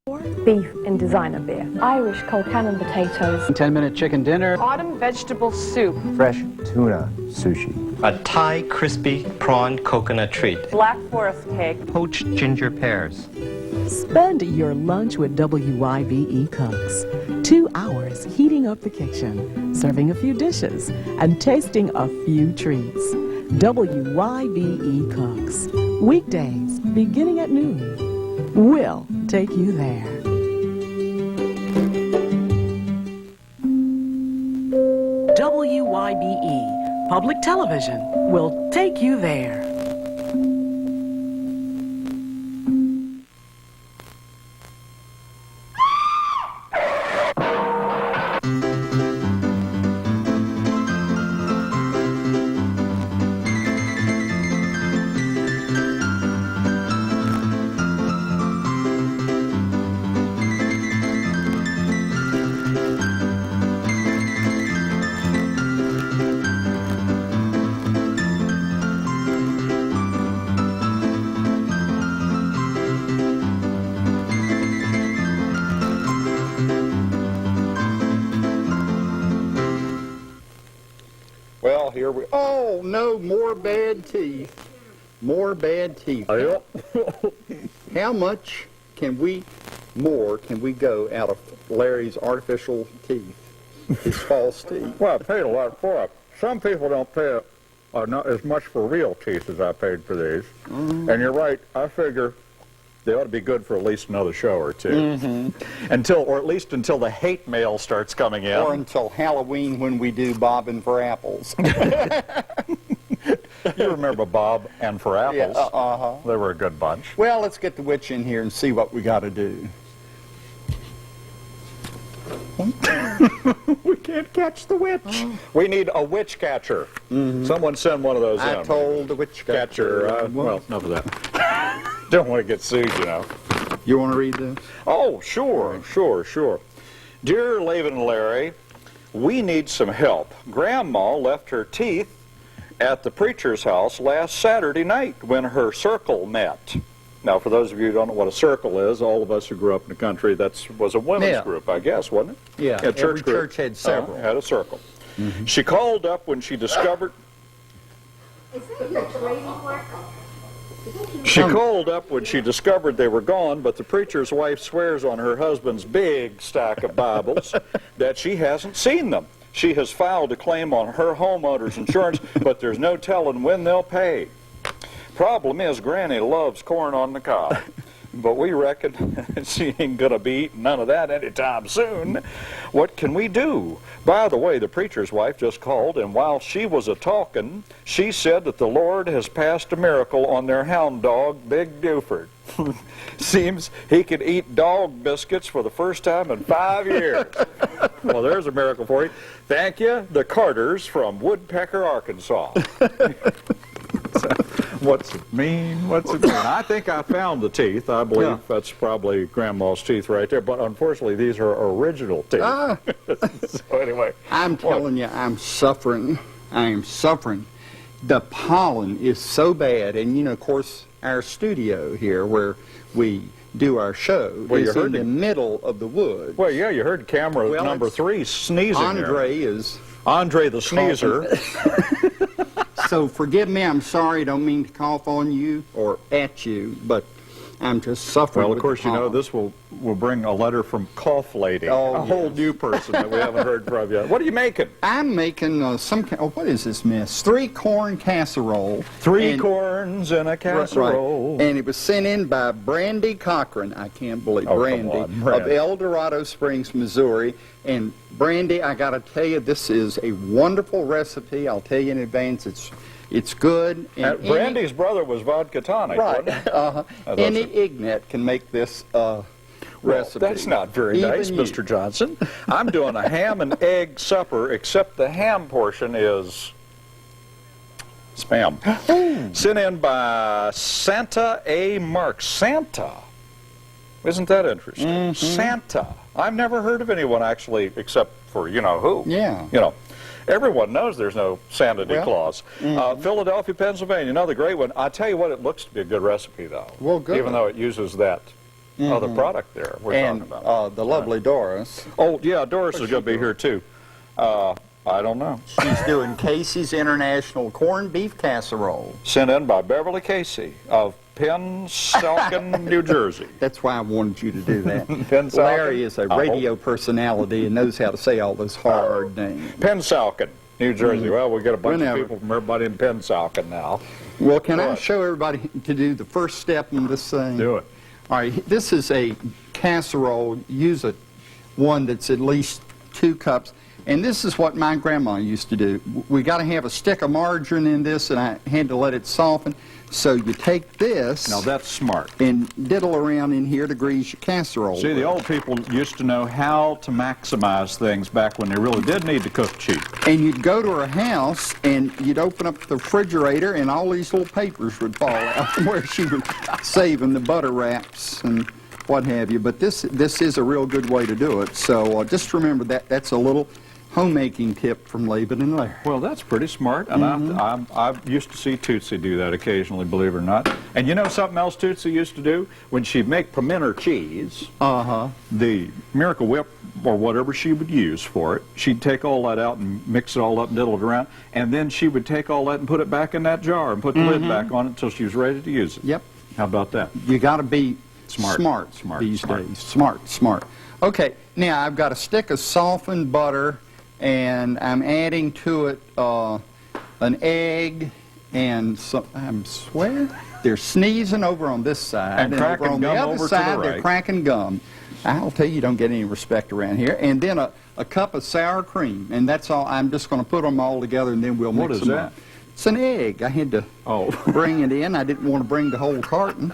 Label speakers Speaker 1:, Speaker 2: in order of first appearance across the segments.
Speaker 1: Beef in designer beer. Irish Cookin potatoes.
Speaker 2: 10-minute chicken dinner.
Speaker 1: Autumn vegetable soup.
Speaker 3: Fresh tuna sushi.
Speaker 4: A Thai crispy prawn coconut treat.
Speaker 1: Black forest cake.
Speaker 4: Poached ginger pears.
Speaker 5: Spend your lunch with WYBE cooks. 2 hours heating up the kitchen, serving a few dishes, and tasting a few treats. WYBE cooks. Weekdays beginning at noon. We'll take you there. WYBE Public Television will take you there.
Speaker 6: Well, here we... Oh, no, more bad teeth. More bad teeth.
Speaker 3: Yep.
Speaker 6: How much more can we go out of Larry's artificial teeth, his false teeth?
Speaker 3: Well, I paid a lot for it. Some people don't pay not as much for real teeth as I paid for these. Mm-hmm. And you're right, I figure they ought to be good for at least another show or two.
Speaker 6: Mm-hmm.
Speaker 7: Or at least until the hate mail starts coming in.
Speaker 6: Or until Halloween when we do Bobbin' for Apples.
Speaker 7: You remember Bob and for Apples?
Speaker 6: Yeah,
Speaker 7: They were a good bunch.
Speaker 6: Well, let's get the witch in here and see what we got to do.
Speaker 7: We can't catch the witch. We need a witch catcher.
Speaker 6: Mm-hmm.
Speaker 7: Someone send one of those in.
Speaker 6: I told the witch
Speaker 7: Catcher. Well, enough of that. Don't want to get sued, you know.
Speaker 6: You want to read this?
Speaker 7: Oh, sure. Dear Laban and Larry, we need some help. Grandma left her teeth at the preacher's house last Saturday night when her circle met. Now, for those of you who don't know what a circle is, all of us who grew up in the country, that was a women's group, I guess, wasn't it?
Speaker 6: Yeah, every church had several.
Speaker 7: Had a circle. Mm-hmm. She called up when she discovered... She called up when she discovered they were gone, but the preacher's wife swears on her husband's big stack of Bibles that she hasn't seen them. She has filed a claim on her homeowner's insurance, but there's no telling when they'll pay. Problem is, Granny loves corn on the cob, but we reckon she ain't gonna be eating none of that anytime soon. What can we do? By the way, the preacher's wife just called, and while she was a-talking, she said that the Lord has passed a miracle on their hound dog, Big Buford. Seems he could eat dog biscuits for the first time in 5 years. Well, there's a miracle for you. Thank you, the Carters from Woodpecker, Arkansas. What's it mean? I think I found the teeth. I believe that's probably Grandma's teeth right there. But unfortunately, these are original teeth. So anyway.
Speaker 6: I'm telling you, I'm suffering. I am suffering. The pollen is so bad. And, you know, of course, our studio here where we do our show is in the middle of the woods.
Speaker 7: Well, yeah, you heard camera number 3 sneezing Andre the Sneezer.
Speaker 6: So forgive me, I'm sorry, don't mean to cough on you or at you, but I'm just suffering.
Speaker 7: Well, of course, you know, this will bring a letter from Cough Lady, a whole new person that we haven't heard from yet. What are you making?
Speaker 6: I'm making what is this mess? 3 corn casserole.
Speaker 7: 3 corns in a casserole.
Speaker 6: Right. And it was sent in by Brandy Cochran. I can't believe Brandy of El Dorado Springs, Missouri. And Brandy, I got to tell you, this is a wonderful recipe. I'll tell you in advance, it's good. And
Speaker 7: Brandy's brother was vodka tonic, wasn't it?
Speaker 6: Any ignat can make this recipe.
Speaker 7: That's not very nice, Mr. Johnson. I'm doing a ham and egg supper, except the ham portion is spam. Sent in by Santa A. Marks. Santa? Isn't that interesting? Mm-hmm. Santa. I've never heard of anyone actually, except for you-know-who.
Speaker 6: Yeah.
Speaker 7: You know. Everyone knows there's no Santa Claus. Philadelphia, Pennsylvania, another great one. I tell you what, it looks to be a good recipe, though.
Speaker 6: Well, good.
Speaker 7: Even though it uses that other product there we're
Speaker 6: And
Speaker 7: talking about.
Speaker 6: the lovely Doris.
Speaker 7: Oh, yeah, Doris is going to be here, too. I don't know.
Speaker 6: She's doing Casey's International Corned Beef Casserole.
Speaker 7: Sent in by Beverly Casey of Pennsauken, New Jersey.
Speaker 6: That's why I wanted you to do that.
Speaker 7: Pennsauken?
Speaker 6: Larry is a radio personality and knows how to say all those hard names.
Speaker 7: Pennsauken, New Jersey. Well, we get a bunch of people from everybody in Pennsauken now.
Speaker 6: Well, can I show everybody to do the first step in this thing?
Speaker 7: Do it.
Speaker 6: All right, this is a casserole. Use one that's at least 2 cups. And this is what my grandma used to do. We got to have a stick of margarine in this, and I had to let it soften. So you take this.
Speaker 7: Now that's smart.
Speaker 6: And diddle around in here to grease your casserole.
Speaker 7: See, the old people used to know how to maximize things back when they really did need to cook cheap.
Speaker 6: And you'd go to her house, and you'd open up the refrigerator, and all these little papers would fall out from where she was saving the butter wraps and what have you. But this is a real good way to do it. So just remember that's a little homemaking tip from Laban and Larry.
Speaker 7: Well, that's pretty smart, and I used to see Tootsie do that occasionally, believe it or not. And you know something else Tootsie used to do? When she'd make pimento cheese, the Miracle Whip or whatever she would use for it, she'd take all that out and mix it all up and diddle it around, and then she would take all that and put it back in that jar and put the lid back on it until she was ready to use it.
Speaker 6: Yep.
Speaker 7: How about that?
Speaker 6: You got to be
Speaker 7: Smart
Speaker 6: these days. Smart. Okay, now I've got a stick of softened butter, and I'm adding to it an egg and some, I swear they're sneezing over on this side,
Speaker 7: And cracking
Speaker 6: over on the
Speaker 7: gum
Speaker 6: other
Speaker 7: over to
Speaker 6: side
Speaker 7: the
Speaker 6: they're
Speaker 7: right.
Speaker 6: cracking gum. I'll tell you, you don't get any respect around here. And then a cup of sour cream, and that's all. I'm just going to put them all together, and then we'll
Speaker 7: What
Speaker 6: mix
Speaker 7: is
Speaker 6: them
Speaker 7: that?
Speaker 6: up. It's an egg. I had to bring it in. I didn't want to bring the whole carton,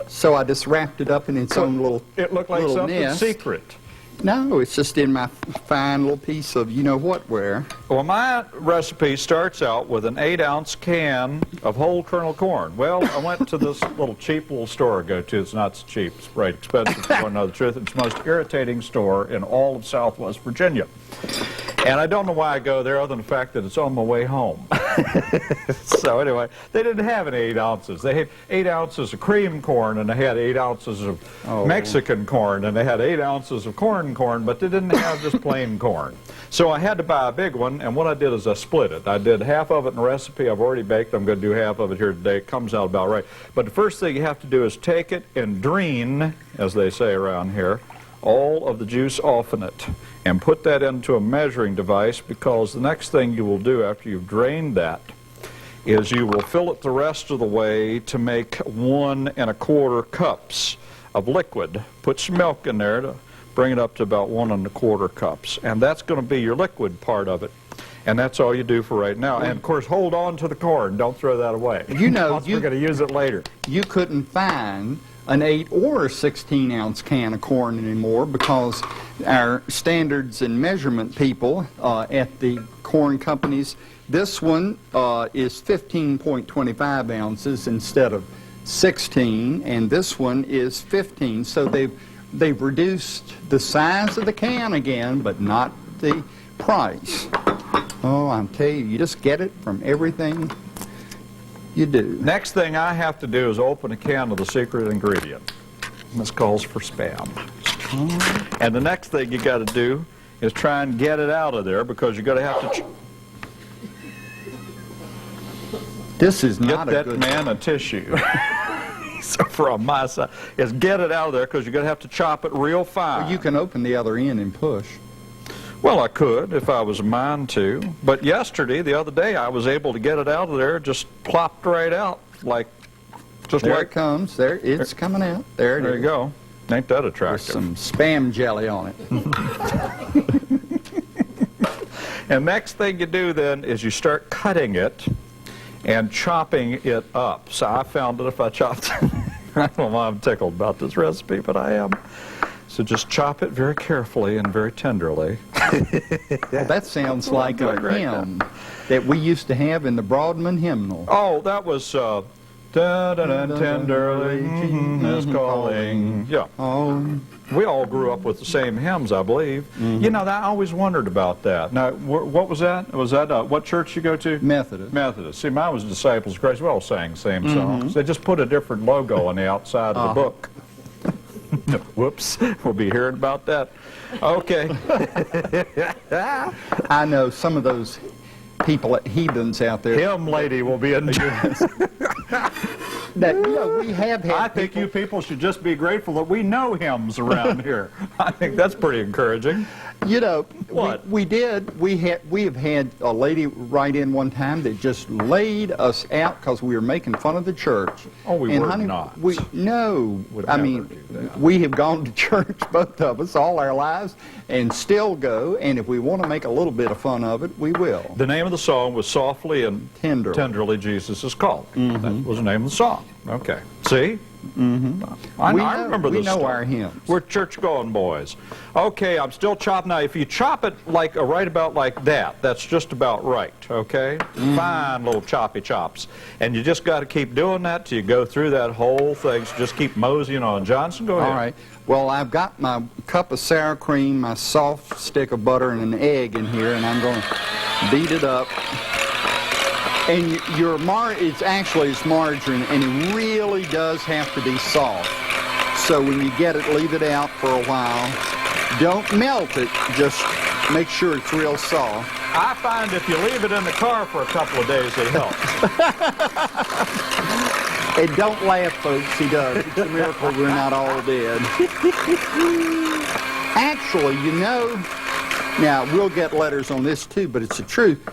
Speaker 6: so I just wrapped it up in its own little
Speaker 7: It looked like
Speaker 6: little
Speaker 7: something
Speaker 6: nest.
Speaker 7: secret.
Speaker 6: No, it's just in my fine little piece of you-know-what where.
Speaker 7: Well, my recipe starts out with an 8-ounce can of whole kernel corn. Well, I went to this cheap little store I go to. It's not so cheap. It's right expensive, if you want to know the truth. It's the most irritating store in all of Southwest Virginia. And I don't know why I go there other than the fact that it's on my way home. So anyway, they didn't have any 8 ounces. They had 8 ounces of cream corn, and they had 8 ounces of Mexican corn, and they had 8 ounces of corn, but they didn't have just plain corn. So I had to buy a big one, and what I did is I split it. I did half of it in the recipe I've already baked. I'm going to do half of it here today. It comes out about right. But the first thing you have to do is take it and drain, as they say around here, all of the juice off in it, and put that into a measuring device, because the next thing you will do after you've drained that is you will fill it the rest of the way to make 1 1/4 cups of liquid. Put some milk in there to bring it up to about 1 1/4 cups, and that's going to be your liquid part of it. And that's all you do for right now. And of course, hold on to the corn. Don't throw that away.
Speaker 6: You know,
Speaker 7: we're going to use it later.
Speaker 6: You couldn't find an 8 or a 16-ounce can of corn anymore, because our standards and measurement people at the corn companies, this one is 15.25 ounces instead of 16, and this one is 15. So they've reduced the size of the can again, but not the price. Oh, I'm telling you, you just get it from everything you do.
Speaker 7: Next thing I have to do is open a can of the secret ingredient. This calls for Spam. And the next thing you got to do is try and get it out of there, because you're going to have to
Speaker 6: This is
Speaker 7: get
Speaker 6: not a
Speaker 7: that
Speaker 6: good
Speaker 7: man a tissue. So from my side, is get it out of there, because you're going to have to chop it real fine.
Speaker 6: You can open the other end and push.
Speaker 7: Well, I could if I was a mind to, but the other day, I was able to get it out of there, just plopped right out,
Speaker 6: There it comes. There, it's coming out. There it is.
Speaker 7: There you go. Ain't that
Speaker 6: With
Speaker 7: attractive?
Speaker 6: some Spam jelly on it.
Speaker 7: And next thing you do then is you start cutting it and chopping it up. So I found that if I chopped, I don't know why I'm tickled about this recipe, but I am. So just chop it very carefully and very tenderly.
Speaker 6: Well, that sounds like a hymn that we used to have in the Broadman hymnal.
Speaker 7: Oh, that was tenderly is calling. Yeah.
Speaker 6: Oh,
Speaker 7: We all grew up with the same hymns, I believe. You know, I always wondered about that. Now, what was that? Was that what church you go to?
Speaker 6: Methodist.
Speaker 7: Methodist. See, mine was Disciples of Christ. We all sang the same songs. They just put a different logo on the outside of the book. Whoops, we'll be hearing about that. Okay.
Speaker 6: I know some of those people, heathens out there.
Speaker 7: Him lady will be in
Speaker 6: That, we have had
Speaker 7: I think you people should just be grateful that we know hymns around here. I think that's pretty encouraging.
Speaker 6: What? We have had a lady write in one time that just laid us out because we were making fun of the church.
Speaker 7: Oh, we
Speaker 6: and
Speaker 7: were
Speaker 6: honey,
Speaker 7: not.
Speaker 6: No.
Speaker 7: Would
Speaker 6: I
Speaker 7: never
Speaker 6: mean,
Speaker 7: do that.
Speaker 6: we have gone to church, both of us, all our lives, and still go, and if we want to make a little bit of fun of it, we will.
Speaker 7: The name of the song was Softly and
Speaker 6: Tenderly.
Speaker 7: Jesus is Called. That was the name of the song. Okay. See? I remember this
Speaker 6: We know
Speaker 7: stuff.
Speaker 6: our hymns.
Speaker 7: We're church-going boys. Okay, I'm still chopping. Now, if you chop it like right about like that, that's just about right, okay? Fine little choppy chops. And you just got to keep doing that till you go through that whole thing. So just keep moseying on. Johnson, go ahead.
Speaker 6: All right. Well, I've got my cup of sour cream, my soft stick of butter, and an egg in here, and I'm going to beat it up. And it's margarine, and it really does have to be soft. So when you get it, leave it out for a while. Don't melt it, just make sure it's real soft.
Speaker 7: I find if you leave it in the car for a couple of days, it helps.
Speaker 6: And don't laugh, folks, he does. It's a miracle we're not all dead. Actually, now we'll get letters on this too, but it's the truth.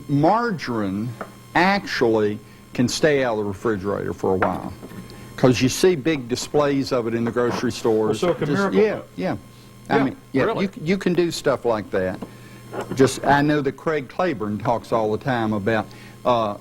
Speaker 6: Margarine actually can stay out of the refrigerator for a while because you see big displays of it in the grocery stores.
Speaker 7: Well, so can Miracle.
Speaker 6: Yeah.
Speaker 7: Really?
Speaker 6: You can do stuff like that. I know that Craig Claiborne talks all the time about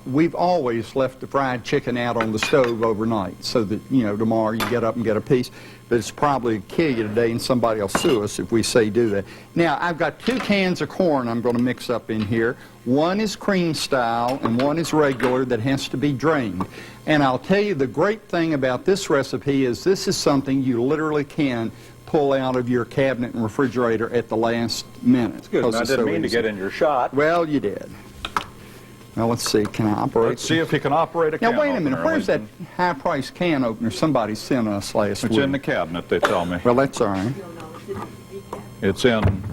Speaker 6: we've always left the fried chicken out on the stove overnight so that, tomorrow you get up and get a piece. But it's probably kill you today, and somebody will sue us if we say do that. Now, I've got 2 cans of corn I'm going to mix up in here. One is cream style, and one is regular that has to be drained. And I'll tell you the great thing about this recipe is this is something you literally can pull out of your cabinet and refrigerator at the last minute.
Speaker 7: Good. I didn't mean to get in your shot.
Speaker 6: Well, you did. Now, let's see. Can I operate?
Speaker 7: Let's see if he can operate a can
Speaker 6: Now, wait a minute.
Speaker 7: opener.
Speaker 6: Where's that high-priced can opener somebody sent us last week?
Speaker 7: It's in the cabinet, they tell me.
Speaker 6: Well, that's all right.
Speaker 7: It's in...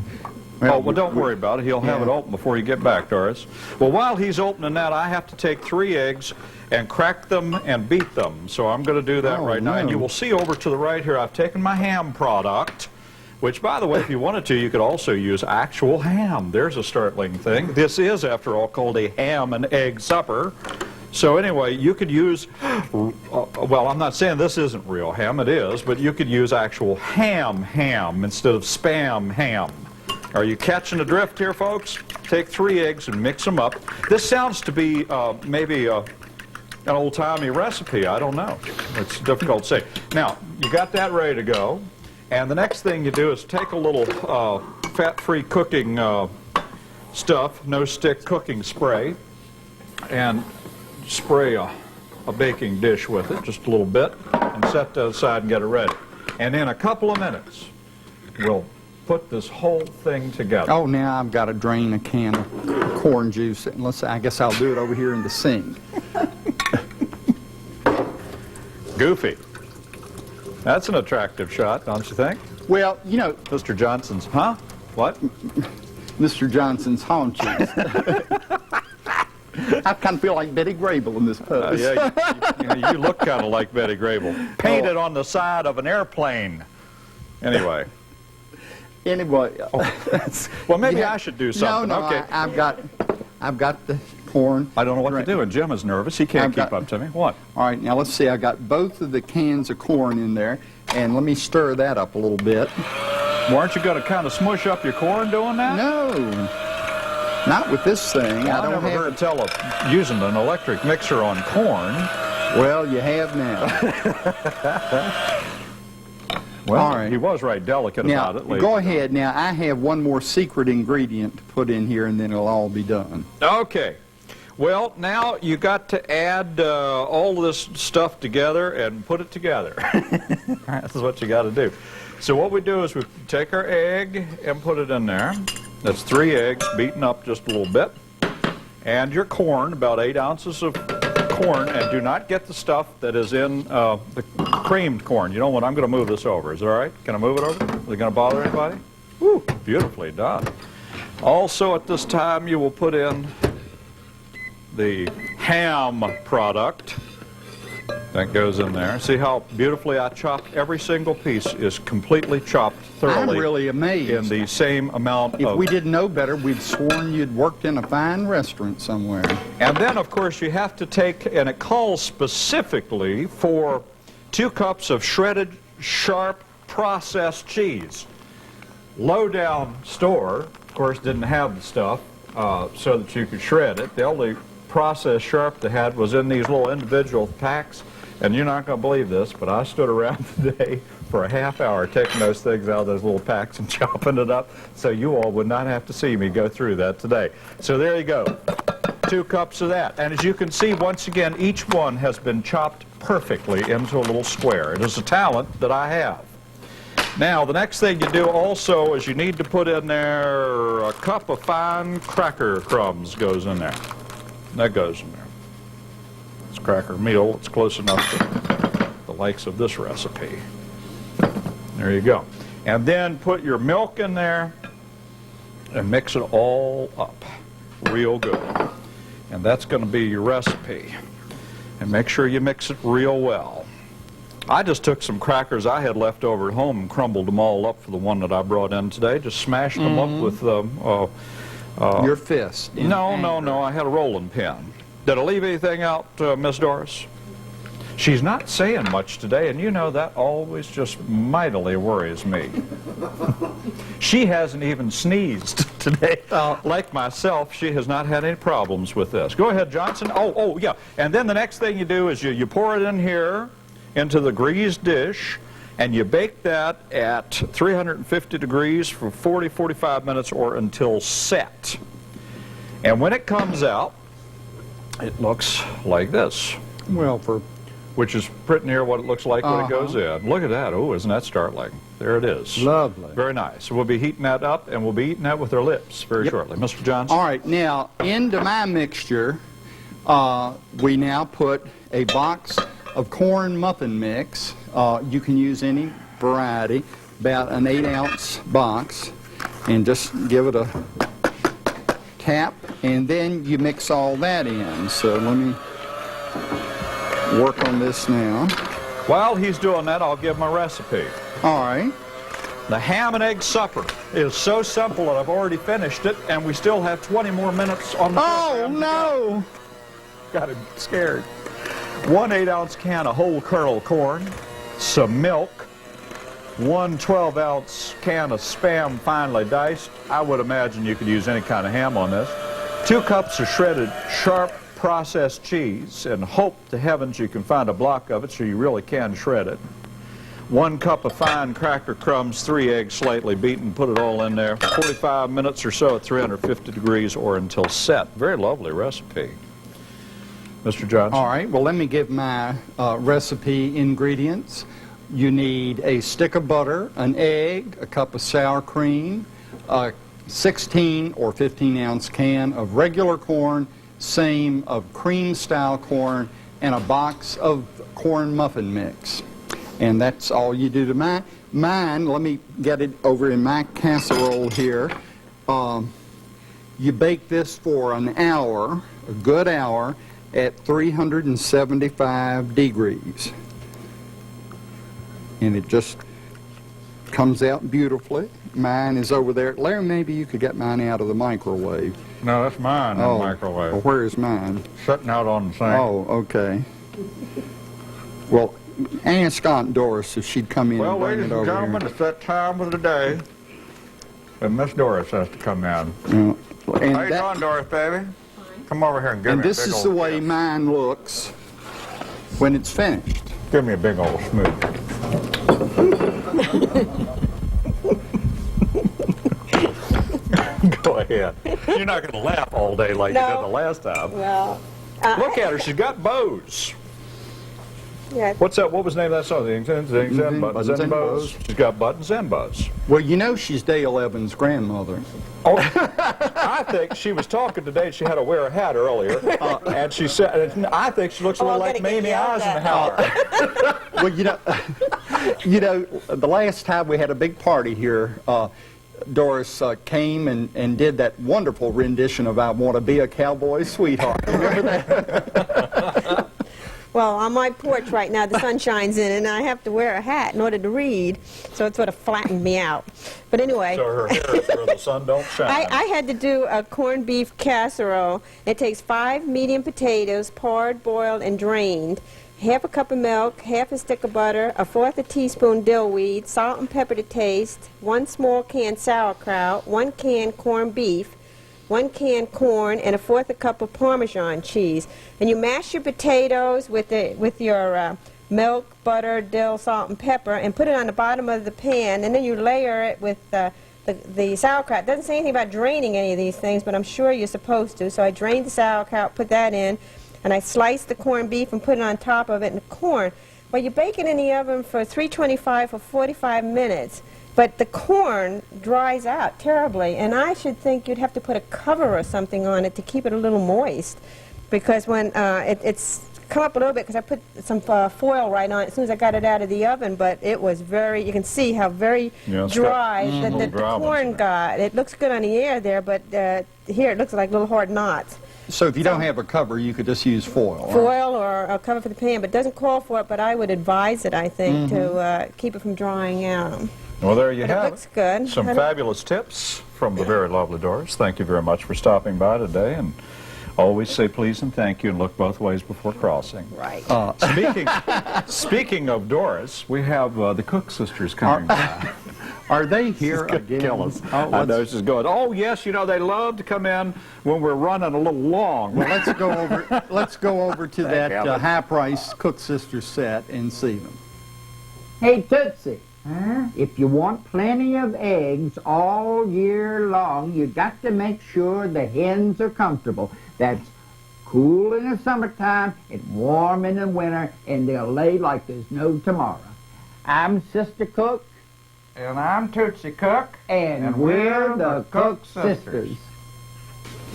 Speaker 7: Well, don't worry about it. He'll have it open before you get back, Doris. Well, while he's opening that, I have to take 3 eggs and crack them and beat them. So I'm going to do that right now. And you will see over to the right here, I've taken my ham product, which, by the way, if you wanted to, you could also use actual ham. There's a startling thing. This is, after all, called a ham and egg supper. So anyway, you could use, well, I'm not saying this isn't real ham. It is, but you could use actual ham instead of Spam ham. Are you catching the drift here, folks? Take 3 eggs and mix them up. This sounds to be maybe an old-timey recipe. I don't know. It's difficult to say. Now, you got that ready to go. And the next thing you do is take a little fat-free cooking stuff, no-stick cooking spray, and spray a baking dish with it, just a little bit, and set that aside and get it ready. And in a couple of minutes, we'll put this whole thing together.
Speaker 6: Oh, now I've got to drain a can of corn juice. And I guess I'll do it over here in the sink.
Speaker 7: Goofy. That's an attractive shot, don't you think?
Speaker 6: Well,
Speaker 7: Mr. Johnson's, huh? What?
Speaker 6: Mr. Johnson's haunches. I kind of feel like Betty Grable in this pose.
Speaker 7: Yeah, you look kind of like Betty Grable. Painted on the side of an airplane. Anyway. Well, maybe I should do something.
Speaker 6: No,
Speaker 7: okay.
Speaker 6: I've got the corn.
Speaker 7: I don't know what to do, and Jim is nervous. He can't keep up to me. What?
Speaker 6: All right, now let's see. I got both of the cans of corn in there, and let me stir that up a little bit.
Speaker 7: Well, aren't you going to kind of smush up your corn doing that?
Speaker 6: No, not with this thing.
Speaker 7: Well, I never heard tell of using an electric mixer on corn.
Speaker 6: Well, you have now.
Speaker 7: Well,
Speaker 6: all right.
Speaker 7: He was right delicate
Speaker 6: now,
Speaker 7: about it.
Speaker 6: Go ahead. Now, I have one more secret ingredient to put in here, and then it'll all be done.
Speaker 7: Okay. Well, now you got to add all this stuff together and put it together. That's what you got to do. So what we do is we take our egg and put it in there. That's 3 eggs beaten up just a little bit. And your corn, about 8 ounces of corn, and do not get the stuff that is in the creamed corn. You know what? I'm going to move this over. Is it all right? Can I move it over? Is it going to bother anybody? Woo, beautifully done. Also at this time you will put in the ham product. That goes in there. See how beautifully I chopped? Every single piece is completely chopped thoroughly.
Speaker 6: I'm really amazed.
Speaker 7: In the same amount
Speaker 6: If
Speaker 7: of...
Speaker 6: we didn't know better, we'd sworn you'd worked in a fine restaurant somewhere.
Speaker 7: And then, of course, you have to take, and it calls specifically for 2 cups of shredded, sharp, processed cheese. Low-down store, of course, didn't have the stuff so that you could shred it. The only processed sharp they had was in these little individual packs. And you're not going to believe this, but I stood around today for a half hour taking those things out of those little packs and chopping it up, so you all would not have to see me go through that today. So there you go, 2 cups of that. And as you can see, once again, each one has been chopped perfectly into a little square. It is a talent that I have. Now, the next thing you do also is you need to put in there a cup of fine cracker crumbs goes in there. That goes in there. It's cracker meal. It's close enough to the likes of this recipe. There you go. And then put your milk in there and mix it all up real good. And that's going to be your recipe. And make sure you mix it real well. I just took some crackers I had left over at home and crumbled them all up for the one that I brought in today. Just smashed them up with
Speaker 6: Your fist.
Speaker 7: No. I had a rolling pin. Did I leave anything out, Miss Doris? She's not saying much today, and you know that always just mightily worries me. She hasn't even sneezed today. Like myself, she has not had any problems with this. Go ahead, Johnson. Oh, yeah. And then the next thing you do is you pour it in here into the greased dish, and you bake that at 350 degrees for 40-45 minutes or until set. And when it comes out, it looks like this.
Speaker 6: Well,
Speaker 7: which is pretty near what it looks like when it goes in. Look at that. Oh, isn't that startling? There it is.
Speaker 6: Lovely.
Speaker 7: Very nice. So we'll be heating that up, and we'll be eating that with our lips very shortly. Mr. Johnson?
Speaker 6: All right, now, into my mixture, we now put a box of corn muffin mix. You can use any variety, about an 8-ounce box, and just give it a tap, and then you mix all that in. So let me work on this now.
Speaker 7: While he's doing that, I'll give my recipe.
Speaker 6: All right.
Speaker 7: The ham and egg supper is so simple that I've already finished it, and we still have 20 more minutes on the
Speaker 6: Oh, no!
Speaker 7: Got him scared. 1 8-ounce can of whole kernel corn, some milk, 1 12-ounce can of Spam finely diced. I would imagine you could use any kind of ham on this. 2 cups of shredded, sharp, processed cheese, and hope to heavens you can find a block of it so you really can shred it. 1 cup of fine cracker crumbs, 3 eggs slightly beaten, put it all in there. 45 minutes or so at 350 degrees or until set. Very lovely recipe. Mr. Johnson?
Speaker 6: All right, well, let me give my recipe ingredients. You need a stick of butter, an egg, a cup of sour cream, a 16 or 15-ounce can of regular corn, same of cream-style corn, and a box of corn muffin mix. And that's all you do to mine. Mine, let me get it over in my casserole here. You bake this for an hour, a good hour, at 375 degrees. And it just comes out beautifully. Mine is over there. Larry, maybe you could get mine out of the microwave.
Speaker 7: No, that's mine in the microwave.
Speaker 6: Well, where is mine?
Speaker 7: Sitting out on the sink.
Speaker 6: Oh, okay. Well, ask Aunt Doris if she'd come in and bring it over here.
Speaker 7: Well, ladies and gentlemen, it's that time of the day when Miss Doris has to come in.
Speaker 6: And
Speaker 7: How you doing, Doris, baby? Come over here and give me a big old
Speaker 6: this is the way mine looks when it's finished.
Speaker 7: Give me a big old smooch. Go ahead. You're not going to laugh all day like you did the last time.
Speaker 2: Well,
Speaker 7: Look at her. She's got bows.
Speaker 2: yeah.
Speaker 7: What's that? What was the name of that song? Buttons and bows. She's got buttons and bows.
Speaker 6: Well, you know she's Dale Evans' grandmother.
Speaker 7: Oh, I think she was talking today. She had to wear a hat earlier, and she said, "I think she looks a little like Mamie Eisenhower."
Speaker 6: Well, the last time we had a big party here, Doris came and did that wonderful rendition of "I Want to Be a Cowboy Sweetheart." Remember that?
Speaker 2: Well, on my porch right now, the sun shines in, and I have to wear a hat in order to read, so it sort of flattened me out. But anyway,
Speaker 3: So her hair is where the sun don't shine.
Speaker 2: I had to do a corned beef casserole. It takes 5 medium potatoes, pared, boiled, and drained, half a cup of milk, half a stick of butter, 1/4 teaspoon dill weed, salt and pepper to taste, 1 small can sauerkraut, 1 can corned beef, 1 can corn, and 1/4 cup of Parmesan cheese. And you mash your potatoes with your milk, butter, dill, salt, and pepper, and put it on the bottom of the pan, and then you layer it with the sauerkraut. It doesn't say anything about draining any of these things, but I'm sure you're supposed to. So I drained the sauerkraut, put that in, and I sliced the corned beef and put it on top of it, and the corn. Well, you bake it in the oven for 325 for 45 minutes. But the corn dries out terribly, and I should think you'd have to put a cover or something on it to keep it a little moist, because when it's come up a little bit, because I put some foil right on it as soon as I got it out of the oven, but it was you can see how very dry the corn got. It looks good on the air there, but here it looks like little hard knots.
Speaker 6: So if you don't have a cover, you could just use foil.
Speaker 2: Foil or a cover for the pan, but it doesn't call for it, but I would advise it, I think, to keep it from drying out.
Speaker 3: Well, there you
Speaker 2: But
Speaker 3: have
Speaker 2: it looks good.
Speaker 3: Some fabulous tips from the very lovely Doris. Thank you very much for stopping by today, and always say please and thank you and look both ways before crossing.
Speaker 2: Right.
Speaker 3: Speaking of Doris, we have the Cook sisters coming by.
Speaker 6: Are they here again?
Speaker 3: Kill us. I know this is good. Oh yes, they love to come in when we're running a little long.
Speaker 6: Well, let's go over to that high-priced Cook Sisters set and see them.
Speaker 8: Hey, Tootsie, if you want plenty of eggs all year long, you got to make sure the hens are comfortable. That's cool in the summertime and warm in the winter, and they'll lay like there's no tomorrow. I'm Sister Cook.
Speaker 9: And I'm Tootsie Cook.
Speaker 8: And we're the Cook Sisters.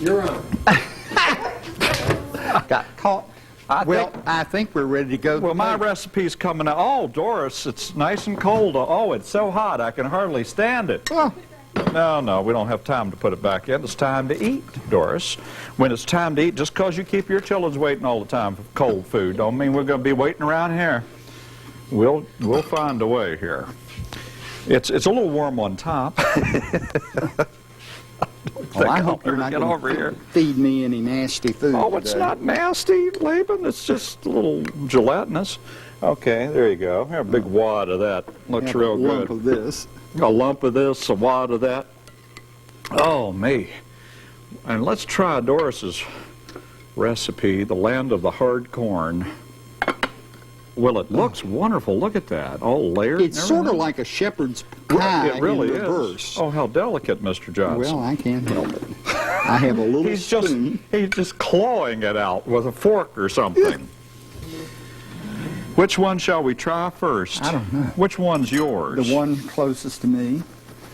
Speaker 6: You're on. Got caught. I think we're ready to go.
Speaker 3: Well, my recipe's coming out. Oh, Doris, it's nice and cold. Oh, it's so hot I can hardly stand it.
Speaker 6: Well,
Speaker 3: No, we don't have time to put it back in. It's time to eat, Doris. When it's time to eat, just because you keep your children waiting all the time for cold food don't mean we're going to be waiting around here. We'll find a way here. It's a little warm on top.
Speaker 6: I hope you're not going to feed me any nasty food.
Speaker 3: Oh, it's not nasty, Laban. It's just a little gelatinous. Okay, there you go. Here, a big wad of that. Looks real good.
Speaker 6: A lump of this.
Speaker 3: A lump of this, a wad of that. Oh, me. And let's try Doris's recipe, the land of the hard corn. Well, it looks wonderful. Look at that. All layered.
Speaker 6: It's sort of like a shepherd's pie
Speaker 3: it really
Speaker 6: in reverse.
Speaker 3: Is. Oh, how delicate, Mr. Johnson.
Speaker 6: Well, I can't help it. I have a little spoon.
Speaker 3: He's just clawing it out with a fork or something. Which one shall we try first?
Speaker 6: I don't know.
Speaker 3: Which one's yours?
Speaker 6: The one closest to me.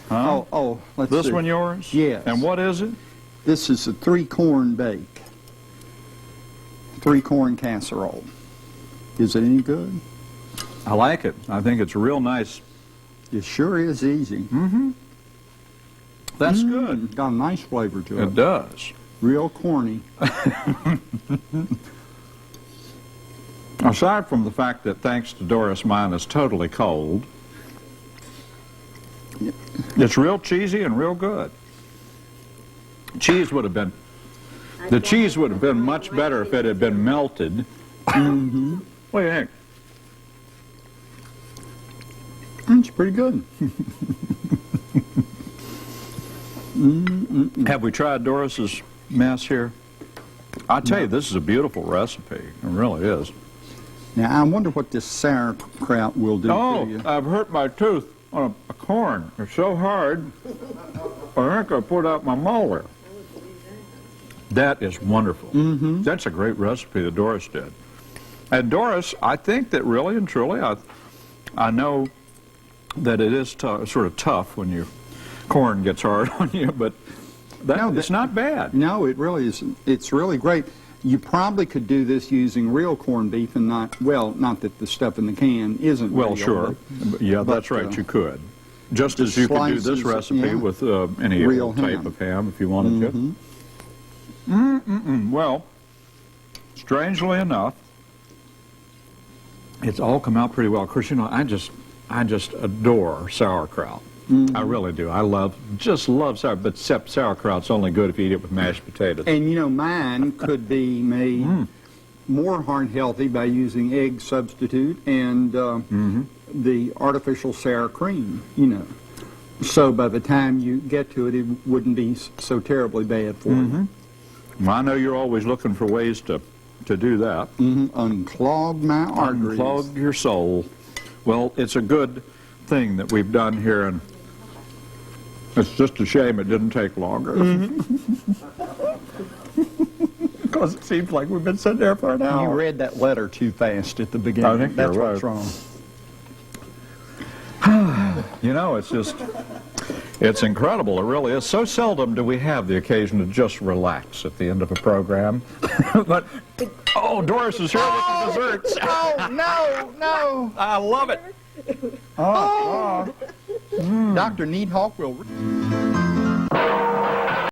Speaker 3: Huh?
Speaker 6: Oh, let's see.
Speaker 3: This one yours?
Speaker 6: Yes.
Speaker 3: And what is it?
Speaker 6: This is a 3-corn bake. 3-corn casserole. Is it any good?
Speaker 3: I like it. I think it's real nice.
Speaker 6: It sure is easy.
Speaker 3: Mm-hmm. That's good.
Speaker 6: Got a nice flavor to it.
Speaker 3: It does.
Speaker 6: Real corny.
Speaker 3: Aside from the fact that, thanks to Doris, mine is totally cold, it's real cheesy and real good. The cheese would have been much better if it had been melted.
Speaker 6: Mm-hmm.
Speaker 3: What do you think?
Speaker 6: It's pretty good.
Speaker 3: Have we tried Doris's mess here? I tell you, this is a beautiful recipe. It really is.
Speaker 6: Now, I wonder what this sauerkraut will do to you.
Speaker 3: I've hurt my tooth on a corn. It's so hard, I think I put out my molar. That is wonderful.
Speaker 6: Mm-hmm.
Speaker 3: That's a great recipe that Doris did. And Doris, I think that really and truly, I know that it is sort of tough when your corn gets hard on you, but it's not bad.
Speaker 6: No, it really isn't. It's really great. You probably could do this using real corned beef and not, well, not that the stuff in the can isn't
Speaker 3: Well,
Speaker 6: real,
Speaker 3: sure. Yeah, that's right, you could. Just as you could do this recipe with any
Speaker 6: real
Speaker 3: type
Speaker 6: ham.
Speaker 3: of ham if you wanted to. Well, strangely enough, it's all come out pretty well. Of course, you know, I just adore sauerkraut. I really do. I just love sauerkraut, but except sauerkraut's only good if you eat it with mashed potatoes.
Speaker 6: And you know, mine could be made more heart healthy by using egg substitute and the artificial sour cream, you know. So by the time you get to it, it wouldn't be so terribly bad for you.
Speaker 3: Well, I know you're always looking for ways to do that.
Speaker 6: Unclog my arteries.
Speaker 3: Unclog your soul. Well, it's a good thing that we've done here, and it's just a shame it didn't take longer. Because it seems like we've been sitting there for an hour.
Speaker 6: You read that letter too fast at the beginning.
Speaker 3: I think
Speaker 6: that's
Speaker 3: you're
Speaker 6: what's wrong.
Speaker 3: You know, it's incredible. It really is. So seldom do we have the occasion to just relax at the end of a program. But, oh, Doris is here with the desserts.
Speaker 6: Oh, no.
Speaker 3: I love it.
Speaker 6: Dr. Needhawk will...